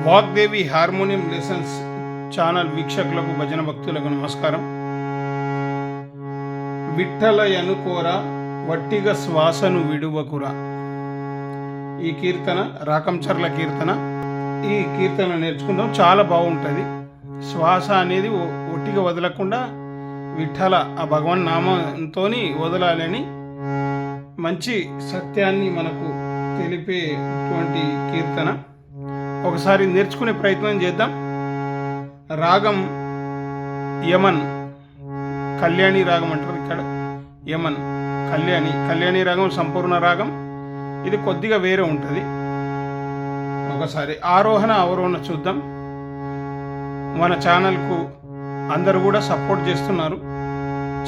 Vagdevi harmonium lessons channel వీక్షకులకు భజన భక్తులకు నమస్కారం. విఠల యనుకోరా వట్టిగా శ్వాసను విడువకురా. ఈ కీర్తన రాకంచర్ల కీర్తన. ఈ కీర్తన నేర్చుకుందాం, చాలా బాగుంటుంది. శ్వాస అనేది ఒట్టిగా వదలకుండా విఠల ఆ భగవన్ నామంతో వదలాలని మంచి సత్యాన్ని మనకు తెలిపేటువంటి కీర్తన. ఒకసారి నేర్చుకునే ప్రయత్నం చేద్దాం. రాగం యమన్, కళ్యాణి రాగం అంటారు ఇక్కడ. యమన్ కళ్యాణి రాగం సంపూర్ణ రాగం. ఇది కొద్దిగా వేరే ఉంటుంది. ఒకసారి ఆరోహణ అవరోహణ చూద్దాం. మన ఛానల్కు అందరూ కూడా సపోర్ట్ చేస్తున్నారు.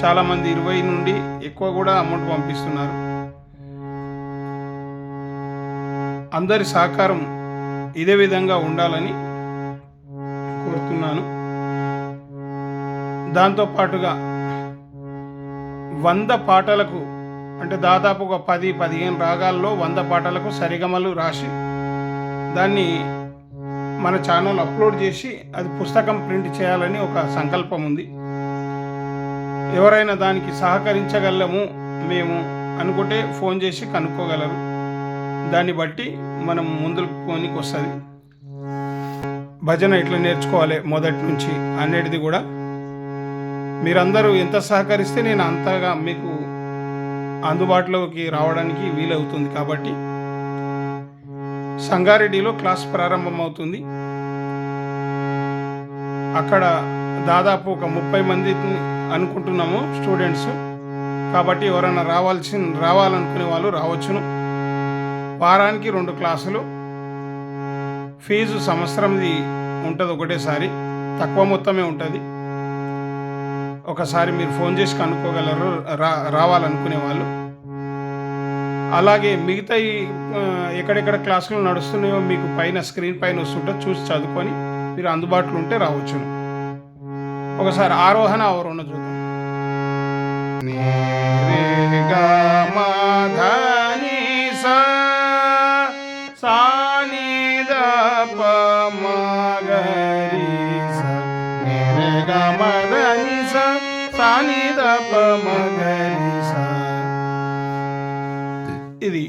చాలామంది 20 నుండి ఎక్కువ కూడా అమౌంట్ పంపిస్తున్నారు. అందరి సహకారం ఇదే విధంగా ఉండాలని కోరుతున్నాను. దాంతోపాటుగా 100 పాటలకు అంటే దాదాపు ఒక 10-15 రాగాల్లో 100 పాటలకు సరిగమలు రాసి దాన్ని మన ఛానల్ అప్లోడ్ చేసి అది పుస్తకం ప్రింట్ చేయాలని ఒక సంకల్పం ఉంది. ఎవరైనా దానికి సహకరించగలము మేము అనుకుంటే ఫోన్ చేసి కనుక్కోగలరు. దాన్ని బట్టి మనం ముందుకు పోనీకి వస్తుంది. భజన ఎట్లా నేర్చుకోవాలి మొదటి నుంచి అనేది కూడా మీరందరూ ఎంత సహకరిస్తే నేను అంతగా మీకు అందుబాటులోకి రావడానికి వీలవుతుంది. కాబట్టి సంగారెడ్డిలో క్లాస్ ప్రారంభమవుతుంది. అక్కడ దాదాపు ఒక 30 మంది అనుకుంటున్నాము స్టూడెంట్స్. కాబట్టి ఎవరైనా రావాలనుకునే వాళ్ళు రావచ్చును. వారానికి 2 క్లాసులు. ఫీజు సంవత్సరంది ఉంటుంది, ఒకటేసారి తక్కువ మొత్తమే ఉంటుంది. ఒకసారి మీరు ఫోన్ చేసి కనుక్కోగలరు రావాలనుకునే వాళ్ళు. అలాగే మిగతా ఎక్కడెక్కడ క్లాసులు నడుస్తున్నాయో మీకు పైన స్క్రీన్ పైన వస్తుంటే చూసి చదువుకొని మీరు అందుబాటులో ఉంటే రావచ్చును. ఒకసారి ఆరోహణ అవరోహణ చూద్దాం. ఇది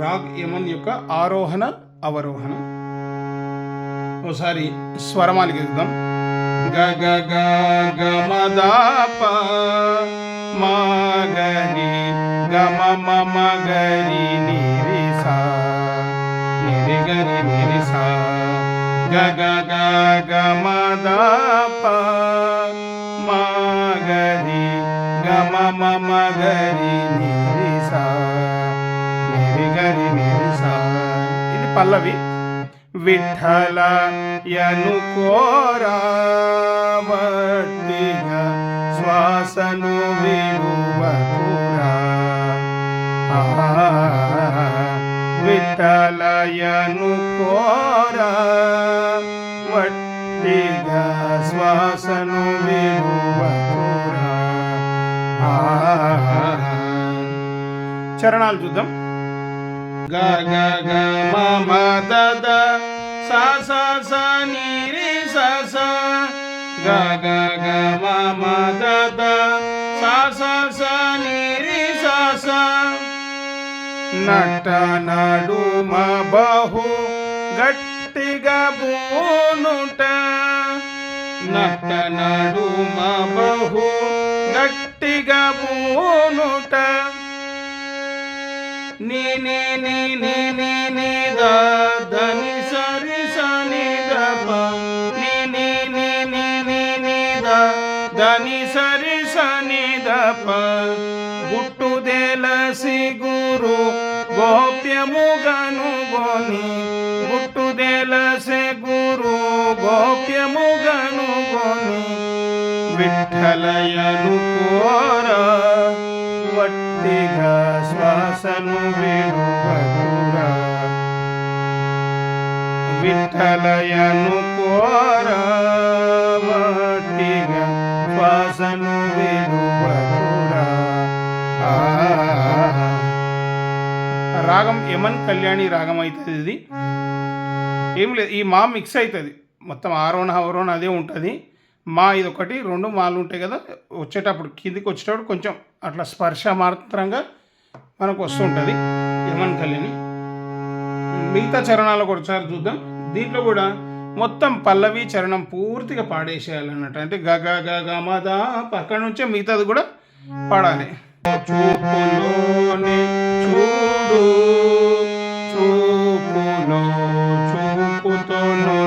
రాగ్ యమన్ యొక్క ఆరోహణ అవరోహణ. ఒకసారి స్వరమాలిక చూద్దాం. గ గ గ గ మ ద ప మ గ ని గ మ మ మ గ రి ని రి సా ని రి గ రి ని రి సా గ గ గ గ మ ద ప మ గ రి గ మ మ మ గ రి ని రి సా ని రి గ రి ని రి సా. ఇది పల్లవి. విఠల యనుకోరా వట్టిగా శ్వాసను విడువకురా. విఠల యనుకోరా వట్టిగా శ్వాసను విడువకురా. చరణాలు చూద్దాం. గ గ గ మ మ ద ద సా సా సా ని రి సా సా గ గ గ మ మ ద ద సా సా సా ని రి సా సా. నట నడుమ బహు గట్టిగా బూనుట. నట నడుమ బహు గట్టిగా బూనుట. ని ని ని ని ని ని ద ద ని స రి స ని ద ప ని ని ని ని ని ని ద ద ని స రి స ని ద ప. గుట్టుదెలసి గురు గోప్యముగను గోని. గుట్టుదెలసె గురు గోప్యముగను గోని. విఠలయను కోరా వట్టిగా శ్వాసను విడువకురా. విఠలయను కోరా వట్టిగా శ్వాసను విడువకురా. రాగం యమన్ కళ్యాణి రాగం అవుతుంది ఇది. ఏం లేదు, ఈ మా మిక్స్ అవుతుంది మొత్తం ఆరోహణ అవరోహణ అదే ఉంటుంది. మా ఇది ఒకటి 2 మాలు ఉంటాయి కదా, వచ్చేటప్పుడు కిందికి వచ్చేటప్పుడు కొంచెం అట్లా స్పర్శ మాత్రంగా మనకు వస్తుంటుంది యమన్ కలిని. మిగతా చరణాలకు ఒకసారి చూద్దాం. దీంట్లో కూడా మొత్తం పల్లవి చరణం పూర్తిగా పాడేసేయాలన్నట్టు, అంటే గగ గగ మద అక్కడ నుంచే మిగతాది కూడా పాడాలి. చూపులోనే చూడు చూపులో చూపుతోను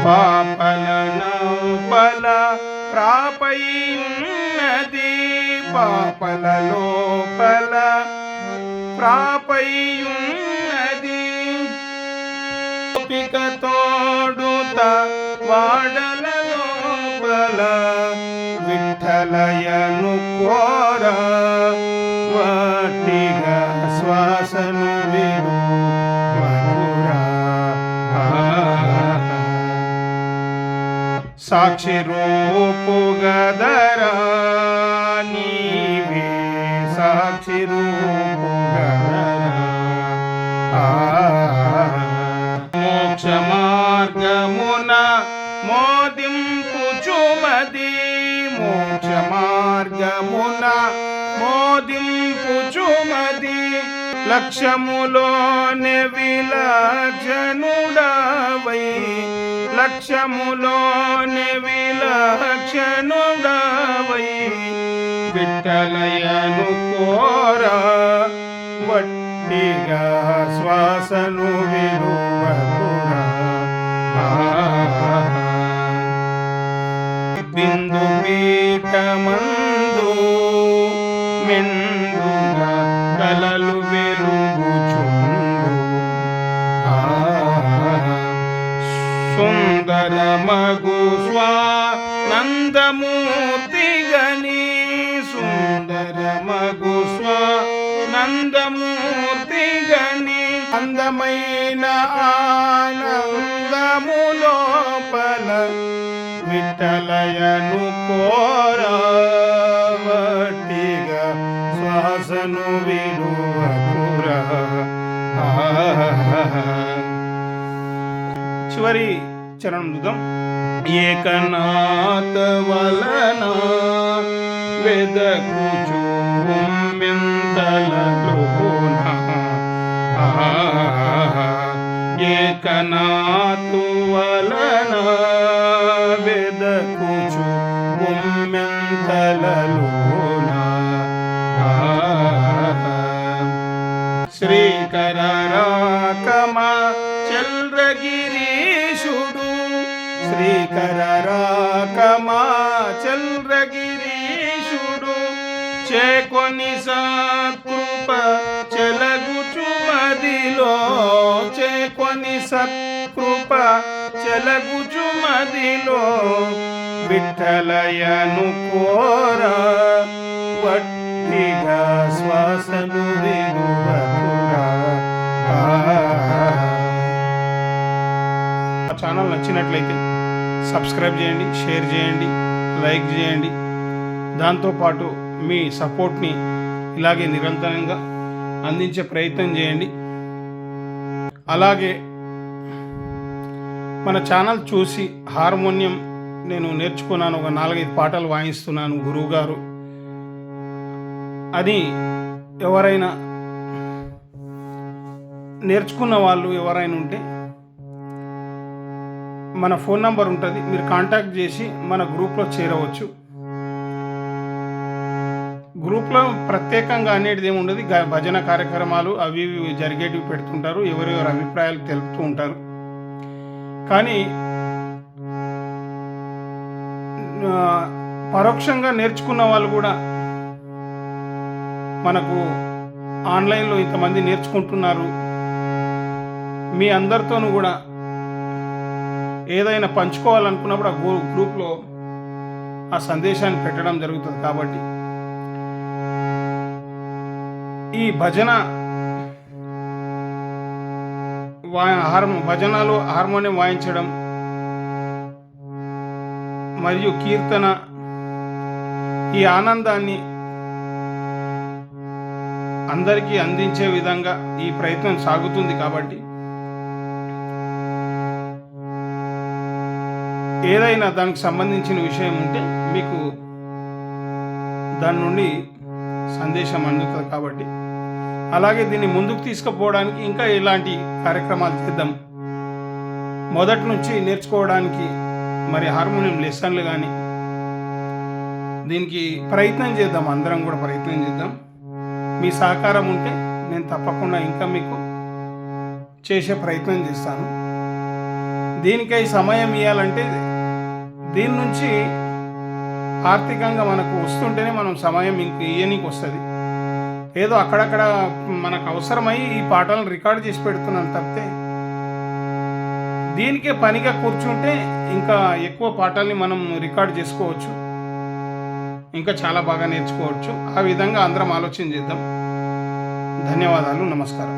పాపలను బల ప్రాపై ఉన్నది పాపల లోపల ప్రాపై ఉన్నది పిక తోడుత వాడల లోపల విఠలయను కోర వాటిగా శ్వాసను విడు మధురా సాక్షి రూపు గదరా నీవే సాక్షి రూపు గదరా మోక్ష మార్గమున మోదింపుచుమది మోక్ష మార్గమున మోదింపుచుమది లక్ష్యములోనే విలక్షణుడవై లక్ష్యములోనే విలక్షణుడవై విఠలయను కోరా వట్టిగా శ్వాసను విడువకురా బిందు పీఠమందు మెండుగా కలలు వెలుగుచుండు సుందర మగు స్వానందమూర్తి గని సుందర మగు స్వానందమూర్తి గని అందమైన ఆనందములోపల విఠలయను కోరవటిగా శ్వాసను విడువకురా. చివరి చరణం చూద్దాం. ఏకనాథ వలన వెదకుచు మెంతలలోన ఏకనాథు వలన వెదకుచు మెంతలలోన శ్రీకర రాకమ చల్రగిరీశుడు శ్రీకర రాకమ చల్రగిరీశుడు చేకొని సత్కృప చెలగుచు మదిలో చేకొని సత్కృప చెలగుచు మదిలో విఠలయను కోర వట్టిగా శ్వాసను విడువకురా. ఛానల్ నచ్చినట్లయితే సబ్స్క్రైబ్ చేయండి, షేర్ చేయండి, లైక్ చేయండి. దాంతోపాటు మీ సపోర్ట్ని ఇలాగే నిరంతరంగా అందించే ప్రయత్నం చేయండి. అలాగే మన ఛానల్ చూసి హార్మోనియం నేను నేర్చుకున్నాను, ఒక 4-5 పాటలు వాయిస్తున్నాను గురువుగారు అని ఎవరైనా నేర్చుకున్న వాళ్ళు ఎవరైనా ఉంటే మన ఫోన్ నంబర్ ఉంటుంది, మీరు కాంటాక్ట్ చేసి మన గ్రూప్లో చేరవచ్చు. గ్రూప్లో ప్రత్యేకంగా అనేది ఏమి ఉండదు, భజన కార్యక్రమాలు అవి ఇవి జరిగేటివి పెడుతుంటారు, ఎవరెవరి అభిప్రాయాలు తెలుపుతూ ఉంటారు. కానీ పరోక్షంగా నేర్చుకున్న వాళ్ళు కూడా మనకు ఆన్లైన్లో ఇంతమంది నేర్చుకుంటున్నారు, మీ అందరితోనూ కూడా ఏదైనా పంచుకోవాలనుకున్నప్పుడు ఆ గ్రూప్లో ఆ సందేశాన్ని పెట్టడం జరుగుతుంది. కాబట్టి ఈ భజనలో హార్మోనియం వాయించడం మరియు కీర్తన, ఈ ఆనందాన్ని అందరికీ అందించే విధంగా ఈ ప్రయత్నం సాగుతుంది. కాబట్టి ఏదైనా దానికి సంబంధించిన విషయం ఉంటే మీకు దాని నుండి సందేశం అందుతుంది. కాబట్టి అలాగే దీన్ని ముందుకు తీసుకుపోవడానికి ఇంకా ఇలాంటి కార్యక్రమాలు చేద్దాం. మొదటి నుంచి నేర్చుకోవడానికి మరి హార్మోనియం లెసన్లు కానీ దీనికి ప్రయత్నం చేద్దాం. అందరం కూడా ప్రయత్నం చేద్దాం. మీ సహకారం ఉంటే నేను తప్పకుండా ఇంకా మీకు చేసే ప్రయత్నం చేస్తాను. దీనికై సమయం ఇవ్వాలంటే దీని నుంచి ఆర్థికంగా మనకు వస్తుంటేనే మనం సమయం ఇంక ఇయ్యనీకి వస్తుంది. ఏదో అక్కడక్కడ మనకు అవసరమై ఈ పాటలను రికార్డ్ చేసి పెడుతున్నాను తప్పితే దీనికే పనిగా కూర్చుంటే ఇంకా ఎక్కువ పాటల్ని మనం రికార్డ్ చేసుకోవచ్చు, ఇంకా చాలా బాగా నేర్చుకోవచ్చు. ఆ విధంగా అందరం ఆలోచన చేద్దాం. ధన్యవాదాలు. నమస్కారం.